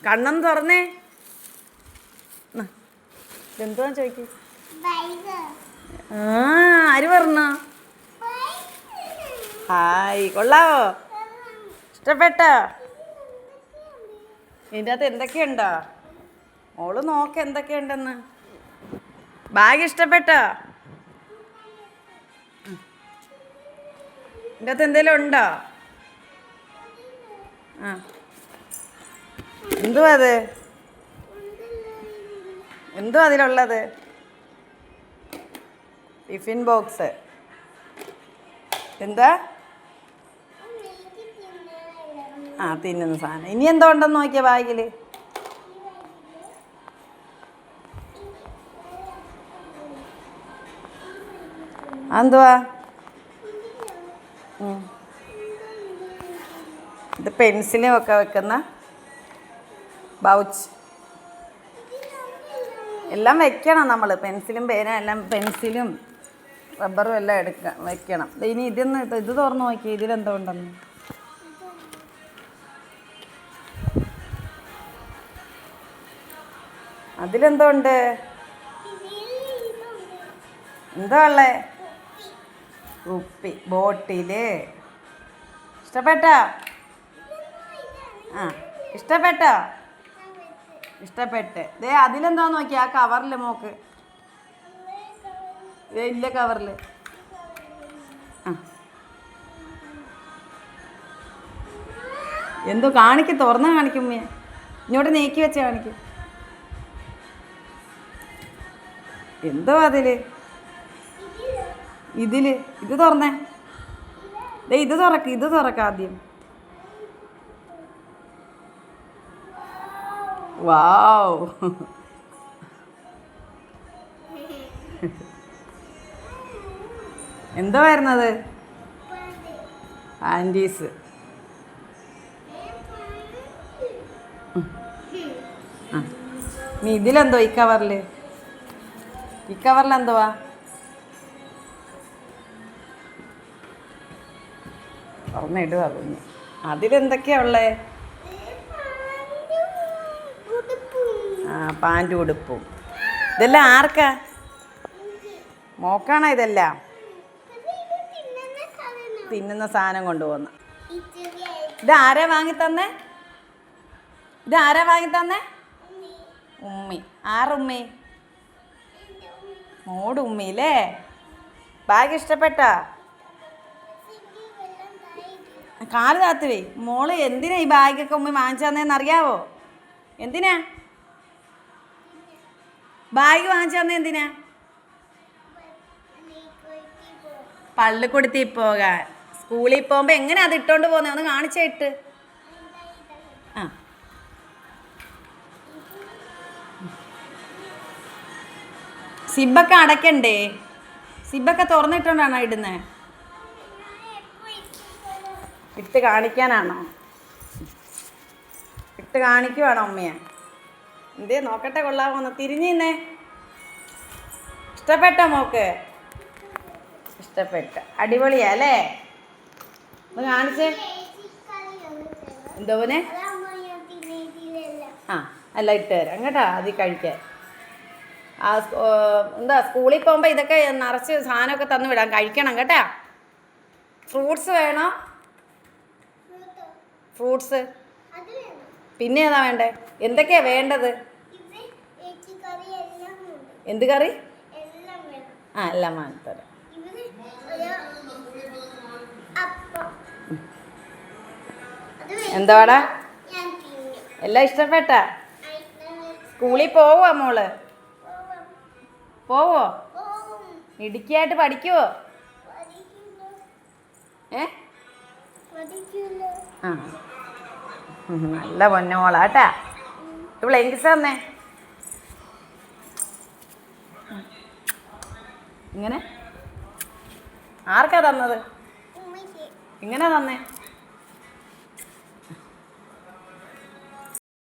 കണ്ണൊന്ന് തുറന്നേ. എന്തുവാ ചോദിക്കൂ. ആര് പറഞ്ഞ? ഹായ്, കൊള്ളാവോ? ഇഷ്ടപ്പെട്ടോ? ഇതിൻ്റെ അകത്ത് എന്തൊക്കെയുണ്ടോ? മോള് നോക്ക എന്തൊക്കെയുണ്ടെന്ന്. ബാഗ് ഇഷ്ടപ്പെട്ടോ? ഇതിൻ്റെ അകത്ത് എന്തെങ്കിലും ഉണ്ടോ? ആ, എന്തുവാ അത്? എന്തുവാ അതിലുള്ളത്? Tiffin box. എന്താ? ആ, തിന്നുന്ന സാധനം. ഇനി എന്തോ ഉണ്ടെന്ന് നോക്കിയ ബാഗിൽ. എന്തുവാ ഇത്? പെൻസിലും ഒക്കെ വെക്കുന്ന പൗച്ച്. എല്ലാം വെക്കണം നമ്മൾ. പെൻസിലും പേന എല്ലാം, പെൻസിലും റബ്ബറും എല്ലാം വെക്കണം. ഇനി ഇത് തുറന്ന് നോക്കി, ഇതിലെന്തോ ഉണ്ടെന്ന്. അതിലെന്തോ ഉണ്ട്? എന്താ ഉള്ളേ? കുപ്പി, ബോട്ടില്. ഇഷ്ടപ്പെട്ടോ? ആ, ഇഷ്ടപ്പെട്ടോ? ഇഷ്ടപ്പെട്ട്. ദേ അതിലെന്താന്ന് നോക്കി, ആ കവറിൽ മോക്ക്. ഇല്ല കവറിൽ. ആ, എന്തോ കാണിക്കും, തുറന്ന് കാണിക്കും. ഇങ്ങോട്ട് നീക്കി വെച്ച് കാണിക്കും. എന്തോ അതില്? ഇത് തുറന്നേ. ദേ ഇത് തുറക്ക ആദ്യം. വാവ്, എന്തോ വരുന്നത്? ആൻറ്റീസ്. നീ ഇതിലെന്തോ? ഈ കവറിൽ എന്തുവാ? തുറന്നിടുക കുഞ്ഞ്. അതിലെന്തൊക്കെയാ ഉള്ളേ? ആ, പാൻറ്റും ഉടുപ്പും. ഇതെല്ലാം ആർക്കാ? മോക്കാണോ ഇതെല്ലാം? തിന്നുന്ന സാധനം കൊണ്ടുപോകുന്ന. ഇതാരാ വാങ്ങിത്തന്നേ? ഉമ്മി. ആറുമ്മി? മോട് ഉമ്മിയില്ലേ? ബാഗ് ഇഷ്ടപ്പെട്ടാ? കാല് താത്തുവേ. മോള് എന്തിനാ ഈ ബാഗൊക്കെ ഉമ്മി വാങ്ങിച്ചു അറിയാവോ? എന്തിനാ ബാഗ് വാങ്ങിച്ചു തന്നെ? എന്തിനാ? പള്ളിക്കൂടത്തിൽ പോകാൻ. സ്കൂളിൽ പോകുമ്പോൾ എങ്ങനെ അത് ഇട്ടോണ്ട് പോകുന്നത്? ഒന്ന് കാണിച്ചിട്ട്. ആ, സിബൊക്കെ അടയ്ക്കണ്ടേ? സിബൊക്കെ തുറന്നിട്ടോണ്ടാണോ ഇടുന്നത്? ഇട്ട് കാണിക്കാനാണോ? ഇട്ട് കാണിക്കുവാണോ ഉമ്മയെ? എന്തേ നോക്കട്ടെ, കൊള്ളാമോന്ന്. തിരിഞ്ഞേ. ഇഷ്ടപ്പെട്ടോ മോക്ക്? ഇഷ്ടപ്പെട്ട. അടിപൊളിയാ അല്ലേ? ഒന്ന് കാണിച്ചേ. എന്തോനെ? ആ, അല്ല ഇട്ട് തരാം കേട്ടോ. അതിൽ കഴിക്കാൻ. എന്താ സ്കൂളിൽ പോകുമ്പോൾ ഇതൊക്കെ നിറച്ച് സാധനമൊക്കെ തന്നു വിടാം. കഴിക്കണം കേട്ടോ. ഫ്രൂട്ട്സ് വേണോ? ഫ്രൂട്ട്സ്. പിന്നെ ഏതാ വേണ്ടേ? എന്തൊക്കെയാ വേണ്ടത്? എന്ത് കറി? ആ, എല്ലാം വാങ്ങിത്തരാം. എന്താടാ? എല്ലാം ഇഷ്ടപ്പെട്ടാ? സ്കൂളിൽ പോവോ മോള്? പോവോ? ഇടുക്കിയായിട്ട് പഠിക്കുവോ? ആ, നല്ല പൊന്നുമോളാട്ടാ. ഇവിടെ എങ്കിസ് തന്നേ. ഇങ്ങനെ ആർക്കാ തന്നത്? ഇങ്ങനെ തന്നെ.